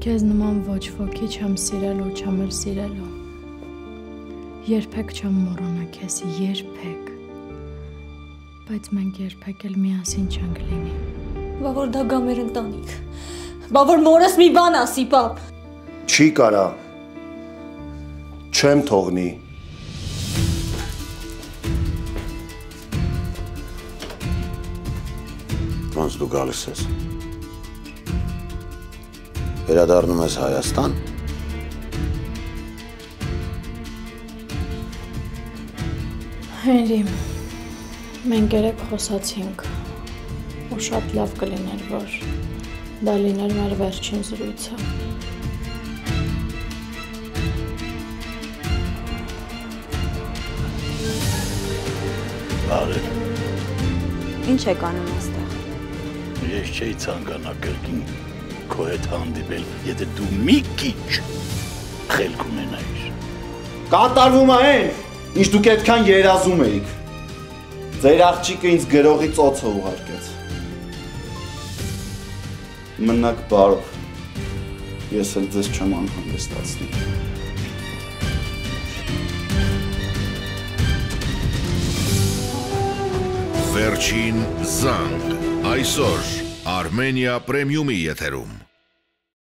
Քեզ նման ոչ ոքի չեմ սիրել ու չեմ էլ սիրելու։ Երբեք չեմ մոռանա քեզ, երբեք։ Բայց մենք երբեք էլ միասին չենք լինի։ Բա որ դա գա մեր ընտանիք։ Բա որ մորս մի բան ասի, պապ։ Չի կարա։ Չեմ թողնի։ Ոնց դու գալիս ես։ Վերադառնում ես Հայաստան։ Հենրի, մենք երեք խոսացինք ու շատ լավ կլիներ, որ դա լիներ մեր վերջին զրույցը։ Արել։ Ինչ եք անում այստեղ։ Ես չէի ցանկանա կրկին քո հետ հանդիպել, եթե դու մի քիչ խելք ունենայիր։ Կատարվում է այն, ինչ դուք այդքան երազում էիք։ Ձեր աղջիկը ինձ գրողի ծոցը ուղարկեց։ Մնաք բարով, ես էլ ձեզ չեմ անհանգստացնի։ Վերջին զանգ, այսօր Armenia Premium-ի եթերում։